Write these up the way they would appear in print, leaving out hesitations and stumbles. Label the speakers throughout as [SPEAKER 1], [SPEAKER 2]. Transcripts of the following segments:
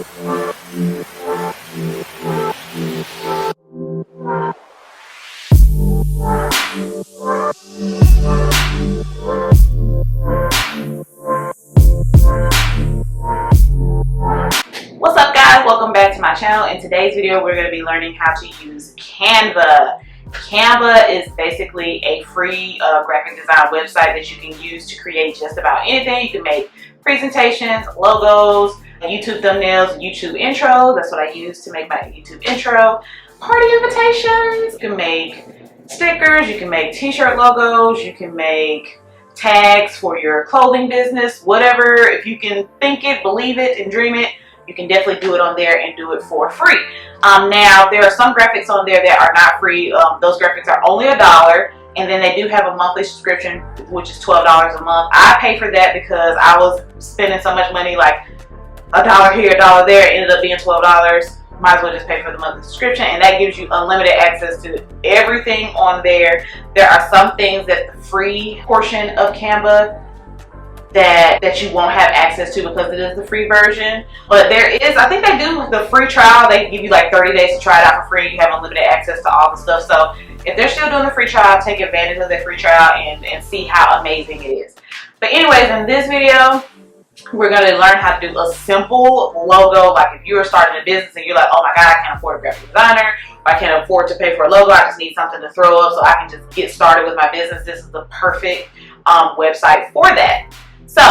[SPEAKER 1] What's up guys, welcome back to my channel. In today's video we're going to be learning how to use Canva. Canva is basically a free graphic design website that you can use to create just about anything. You can make presentations, logos, YouTube thumbnails, YouTube intros. That's what I use to make my YouTube intro. Party invitations. You can make stickers, you can make t-shirt logos, you can make tags for your clothing business, whatever. If you can think it, believe it, and dream it, you can definitely do it on there and do it for free. Now, there are some graphics on there that are not free. Those graphics are only $1, and then they do have a monthly subscription, which is $12 a month. I pay for that because I was spending so much money, like $1 here, $1 there. It ended up being $12. Might as well just pay for the monthly subscription, and that gives you unlimited access to everything on there. There are some things that the free portion of Canva that you won't have access to because it is the free version. But there is, I think they do the free trial. They give you like 30 days to try it out for free. You have unlimited access to all the stuff. So if they're still doing the free trial, take advantage of that free trial and see how amazing it is. But anyways, in this video, we're going to learn how to do a simple logo. Like if you're starting a business and you're like, oh my God, I can't afford a graphic designer, or I can't afford to pay for a logo, I just need something to throw up so I can just get started with my business. This is the perfect website for that. So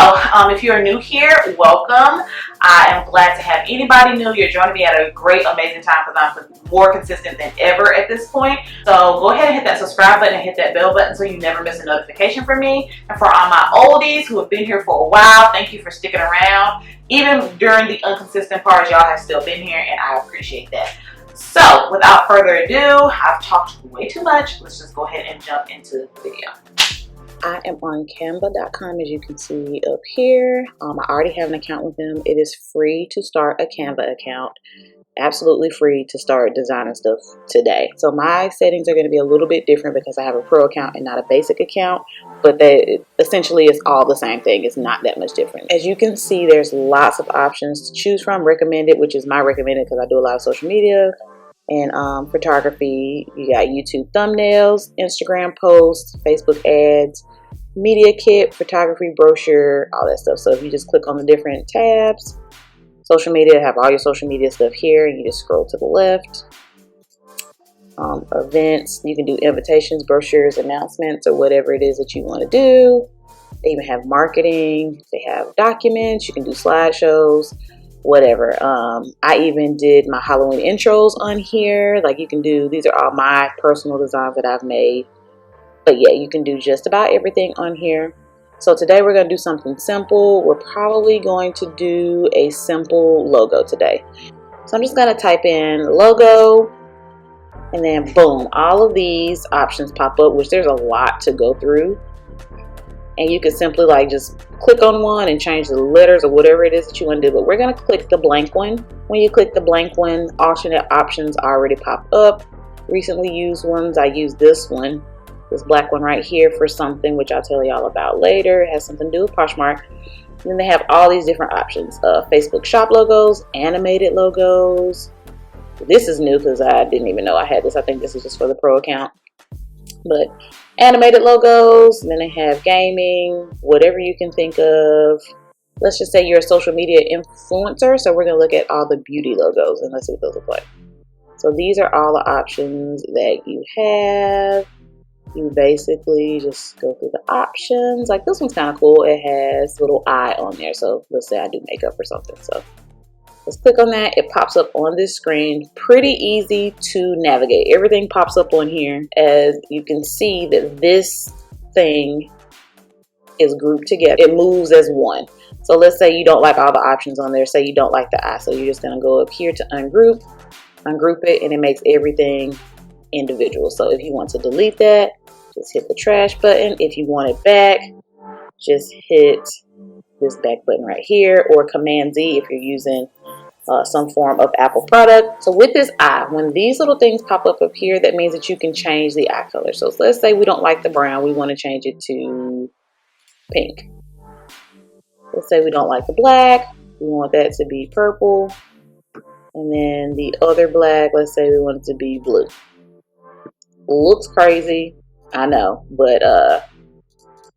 [SPEAKER 1] if you're new here, welcome. I am glad to have anybody new. You're joining me at a great, amazing time because I'm more consistent than ever at this point. So go ahead and hit that subscribe button and hit that bell button so you never miss a notification from me. And for all my oldies who have been here for a while, thank you for sticking around. Even during the inconsistent parts, y'all have still been here, and I appreciate that. So without further ado, I've talked way too much. Let's just go ahead and jump into the video. I am on Canva.com, as you can see up here. I already have an account with them. It is free to start a Canva account. Absolutely free to start designing stuff today. So my settings are going to be a little bit different because I have a pro account and not a basic account. But essentially it's all the same thing. It's not that much different. As you can see, there's lots of options to choose from. Recommended, which is my recommended because I do a lot of social media and photography. You got YouTube thumbnails, Instagram posts, Facebook ads, media kit, photography brochure, all that stuff. So if you just click on the different tabs, social media, have all your social media stuff here, and you just scroll to the left. Events, you can do invitations, brochures, announcements, or whatever it is that you want to do. They even have marketing, they have documents, you can do slideshows, whatever. I even did my Halloween intros on here. Like you can do, these are all my personal designs that I've made. But yeah, you can do just about everything on here. So today we're going to do something simple. We're probably going to do a simple logo today. So I'm just going to type in logo, and then boom, all of these options pop up, which there's a lot to go through. And you can simply like just click on one and change the letters or whatever it is that you want to do. But we're going to click the blank one. When you click the blank one, alternate options already pop up. Recently used ones, I use this one, this black one right here, for something which I'll tell y'all about later. It has something to do with Poshmark. And then they have all these different options. Facebook shop logos, animated logos. This is new because I didn't even know I had this. I think this is just for the pro account. But animated logos, and then they have gaming, whatever you can think of. Let's just say you're a social media influencer, so we're going to look at all the beauty logos and let's see what those look like. So these are all the options that you have. You basically just go through the options. Like this one's kind of cool. It has a little eye on there. So let's say I do makeup or something. So let's click on that. It pops up on this screen. Pretty easy to navigate. Everything pops up on here. As you can see that this thing is grouped together. It moves as one. So let's say you don't like all the options on there. Say you don't like the eye. So you're just going to go up here to ungroup it, and it makes everything individual. So if you want to delete that, just hit the trash button. If you want it back, just hit this back button right here, or Command Z if you're using some form of Apple product. So with this eye, when these little things pop up here, that means that you can change the eye color. So let's say we don't like the brown, we want to change it to pink. Let's say we don't like the black, we want that to be purple. And then the other black, let's say we want it to be blue. Looks crazy, I know, but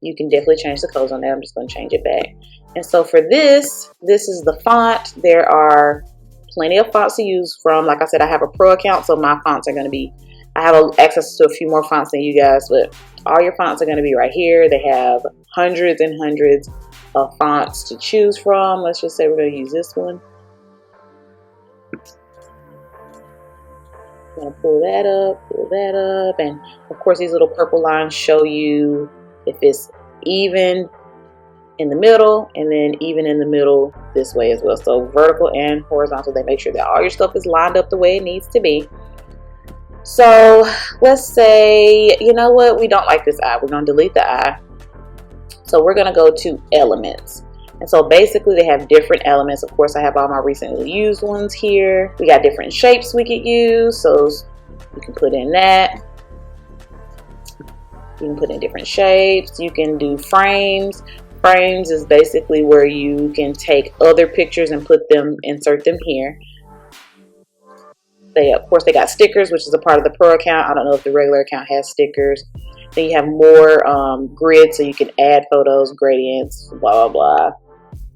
[SPEAKER 1] you can definitely change the colors on that. I'm just going to change it back. And so for this is the font. There are plenty of fonts to use from. Like I said, I have a pro account, so my fonts are going to be, I have access to a few more fonts than you guys, but all your fonts are going to be right here. They have hundreds and hundreds of fonts to choose from. Let's just say we're going to use this one. I'm going to pull that up, and of course these little purple lines show you if it's even in the middle, and then even in the middle this way as well. So vertical and horizontal, they make sure that all your stuff is lined up the way it needs to be. So let's say, you know what, we don't like this eye. We're going to delete the eye. So we're going to go to elements. And so basically they have different elements. Of course, I have all my recently used ones here. We got different shapes we could use. So you can put in that. You can put in different shapes. You can do frames. Frames is basically where you can take other pictures and insert them here. Of course, they got stickers, which is a part of the pro account. I don't know if the regular account has stickers. Then you have more grids, so you can add photos, gradients, blah, blah, blah.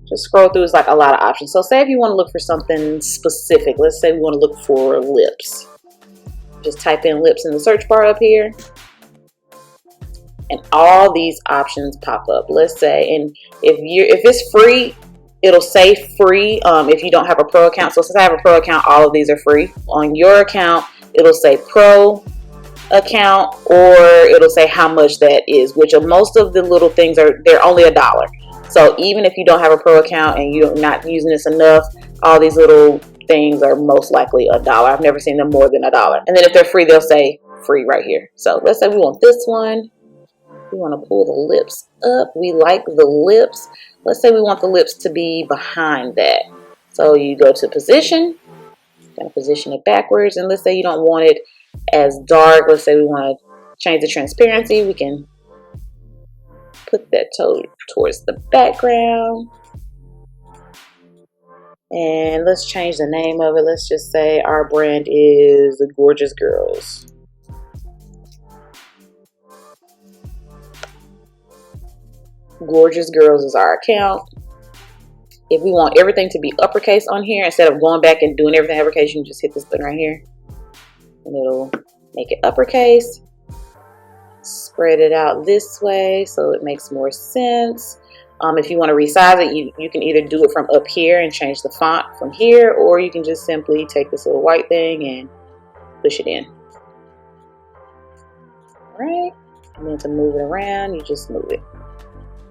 [SPEAKER 1] Just scroll through, it's like a lot of options. So say if you want to look for something specific, let's say we want to look for lips. Just type in lips in the search bar up here. And all these options pop up. Let's say, and if it's free, it'll say free if you don't have a pro account. So since I have a pro account, all of these are free. On your account, it'll say pro account, or it'll say how much that is, which most of the little things they're only $1. So even if you don't have a pro account and you're not using this enough, all these little things are most likely $1. I've never seen them more than $1. And then if they're free, they'll say free right here. So let's say we want this one. We want to pull the lips up. We like the lips. Let's say we want the lips to be behind that. So you go to position, kind of position it backwards. And let's say you don't want it as dark. Let's say we want to change the transparency. We can put that towards the background. And let's change the name of it. Let's just say our brand is the Gorgeous Girls. Gorgeous Girls is our account. If we want everything to be uppercase on here, instead of going back and doing everything uppercase, you can just hit this button right here and it'll make it uppercase. Spread it out this way so it makes more sense. If you want to resize it, you can either do it from up here and change the font from here, or you can just simply take this little white thing and push it in. All right, and then to move it around, you just move it.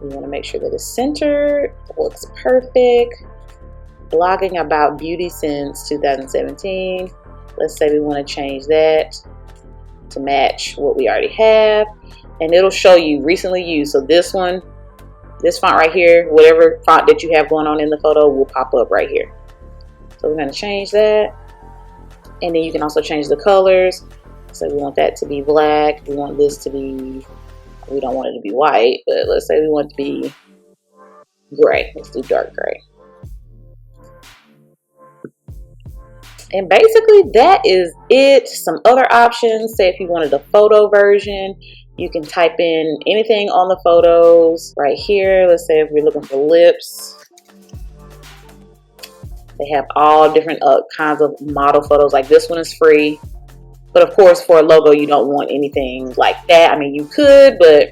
[SPEAKER 1] You want to make sure that it's centered, looks perfect. Blogging about beauty since 2017. Let's say we want to change that to match what we already have. And it'll show you recently used. So this one, this font right here, whatever font that you have going on in the photo will pop up right here. So we're going to change that. And then you can also change the colors. So we want that to be black. We want this to be, we don't want it to be white, but let's say we want it to be gray. Let's do dark gray. And basically that is it. Some other options, say if you wanted a photo version, you can type in anything on the photos right here. Let's say if we're looking for lips. They have all different kinds of model photos. Like this one is free. But of course, for a logo, you don't want anything like that. I mean, you could, but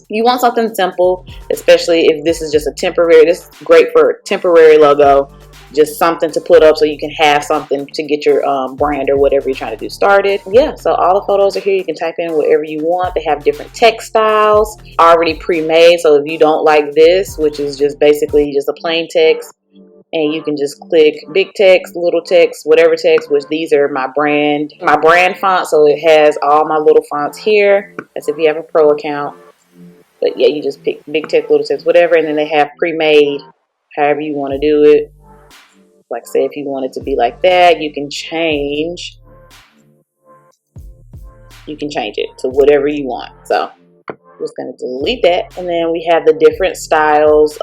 [SPEAKER 1] you want something simple, especially if this is just a temporary. This is great for a temporary logo, just something to put up so you can have something to get your brand or whatever you're trying to do started. Yeah, so all the photos are here. You can type in whatever you want. They have different text styles already pre-made. So if you don't like this, which is just basically just a plain text, and you can just click big text, little text, whatever text, which these are my brand font. So it has all my little fonts here. That's if you have a pro account. But yeah, you just pick big text, little text, whatever. And then they have pre-made, however you want to do it. Like say if you want it to be like that, you can change it to whatever you want. So I'm just going to delete that. And then we have the different styles.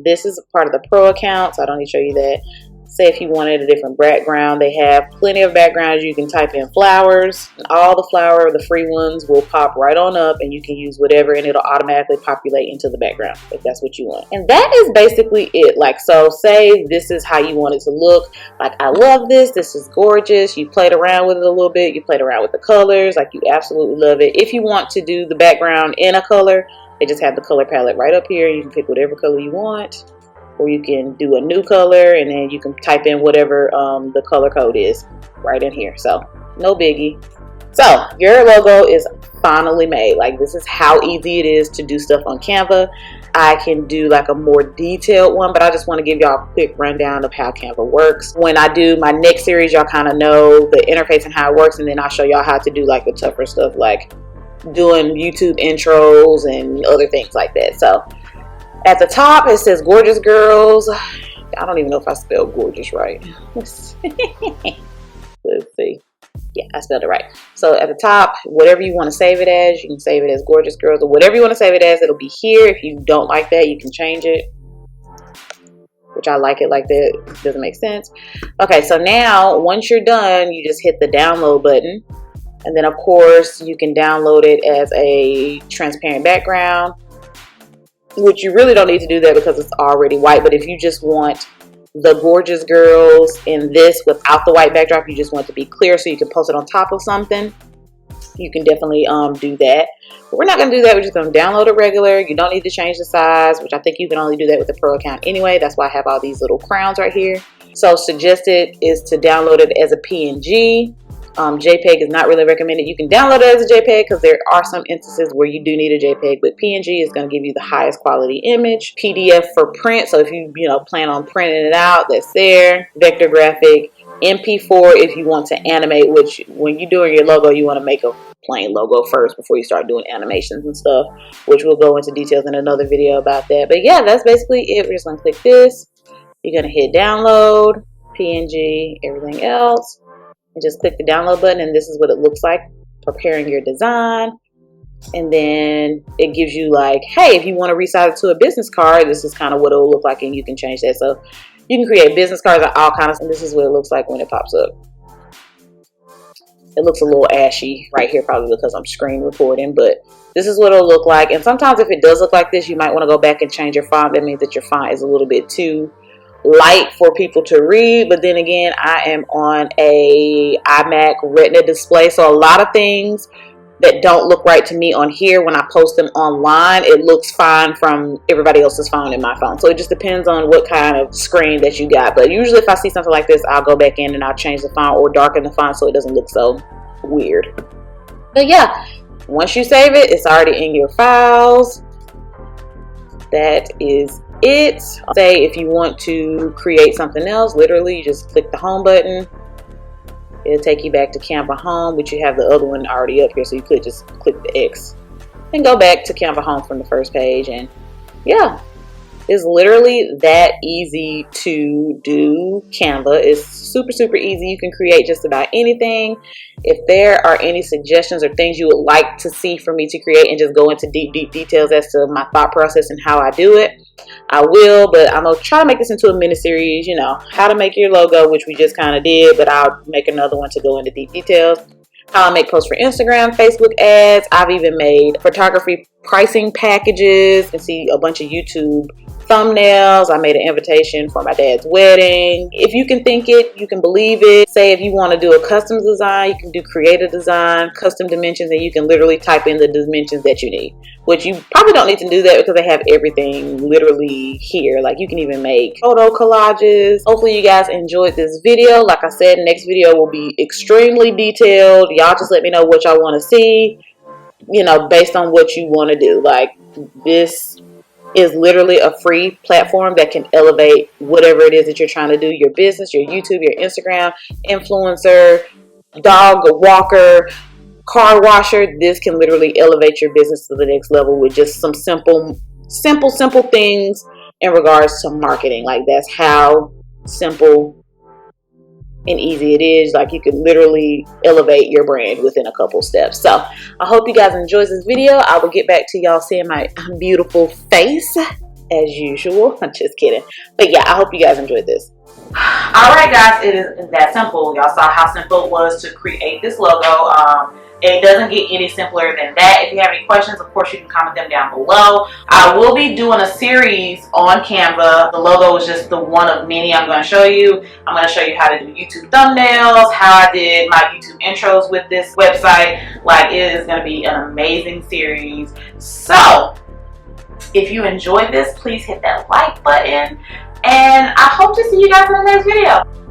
[SPEAKER 1] This is a part of the pro account, so I don't need to show you that. Say if you wanted a different background, they have plenty of backgrounds. You can type in flowers, and all the free ones will pop right on up, and you can use whatever, and it'll automatically populate into the background if that's what you want. And that is basically it. Like, so say this is how you want it to look. Like, I love this. This is gorgeous. You played around with it a little bit. You played around with the colors. Like, you absolutely love it. If you want to do the background in a color, they just have the color palette right up here. You can pick whatever color you want. Or you can do a new color, and then you can type in whatever the color code is right in here. So no biggie. So your logo is finally made. Like, this is how easy it is to do stuff on Canva. I can do like a more detailed one, but I just want to give y'all a quick rundown of how Canva works. When I do my next series, y'all kind of know the interface and how it works, and then I'll show y'all how to do like the tougher stuff, like doing YouTube intros and other things like that. So at the top, it says Gorgeous Girls. I don't even know if I spelled gorgeous right. Let's see. Yeah, I spelled it right. So at the top, whatever you want to save it as, you can save it as Gorgeous Girls, or whatever you want to save it as, it'll be here. If you don't like that, you can change it, which I like it like that. It doesn't make sense. Okay, so now once you're done, you just hit the download button. And then, of course, you can download it as a transparent background, which you really don't need to do that because it's already white. But if you just want the Gorgeous Girls in this without the white backdrop, you just want it to be clear so you can post it on top of something, you can definitely do that. But we're not going to do that. We're just going to download it regular. You don't need to change the size, which I think you can only do that with a pro account anyway. That's why I have all these little crowns right here. So suggested is to download it as a PNG. JPEG is not really recommended. You can download it as a JPEG because there are some instances where you do need a JPEG, but PNG is going to give you the highest quality image. PDF for print, so if you plan on printing it out, that's there. Vector graphic. MP4 if you want to animate, which when you're doing your logo, you want to make a plain logo first before you start doing animations and stuff, which we'll go into details in another video about that. But yeah, that's basically it. We're just going to click this. You're going to hit download, PNG, everything else. And just click the download button, and this is what it looks like preparing your design. And then it gives you like, hey, if you want to resize it to a business card, this is kind of what it will look like, and you can change that. So you can create business cards and all kinds of, and this is what it looks like when it pops up. It looks a little ashy right here, probably because I'm screen recording, but this is what it'll look like. And sometimes if it does look like this, you might want to go back and change your font. That means that your font is a little bit too light for people to read. But then again, I am on a iMac Retina display, so a lot of things that don't look right to me on here, when I post them online, it looks fine from everybody else's phone in my phone. So it just depends on what kind of screen that you got. But usually if I see something like this, I'll go back in and I'll change the font or darken the font so it doesn't look so weird. But yeah, once you save it, it's already in your files. That is it. Say if you want to create something else, literally you just click the home button. It'll take you back to Canva Home, but you have the other one already up here, so you could just click the X and go back to Canva Home from the first page. And yeah, it's literally that easy to do Canva. It's super, super easy. You can create just about anything. If there are any suggestions or things you would like to see for me to create and just go into deep, deep details as to my thought process and how I do it, I will. But I'm going to try to make this into a mini series, how to make your logo, which we just kind of did, but I'll make another one to go into deep details. How I make posts for Instagram, Facebook ads. I've even made photography pricing packages and see a bunch of YouTube thumbnails. I made an invitation for my dad's wedding. If you can think it, you can believe it. Say if you want to do a custom design, you can do creative design, custom dimensions, and you can literally type in the dimensions that you need, which you probably don't need to do that because they have everything literally here. Like you can even make photo collages. Hopefully you guys enjoyed this video. Like I said, next video will be extremely detailed. Y'all just let me know what y'all want to see, based on what you want to do. Like, this is literally a free platform that can elevate whatever it is that you're trying to do, your business, your YouTube, your Instagram, influencer, dog walker, car washer. This can literally elevate your business to the next level with just some simple things in regards to marketing. Like, that's how simple and easy it is. Like, you can literally elevate your brand within a couple steps. So I hope you guys enjoyed this video. I will get back to y'all seeing my beautiful face as usual. I'm just kidding. But yeah, I hope you guys enjoyed this. Alright guys, it is that simple. Y'all saw how simple it was to create this logo. It doesn't get any simpler than that. If you have any questions, of course, you can comment them down below. I will be doing a series on Canva. The logo is just the one of many I'm going to show you. I'm going to show you how to do YouTube thumbnails, how I did my YouTube intros with this website. Like, it is going to be an amazing series. So, if you enjoyed this, please hit that like button. And I hope to see you guys in the next video.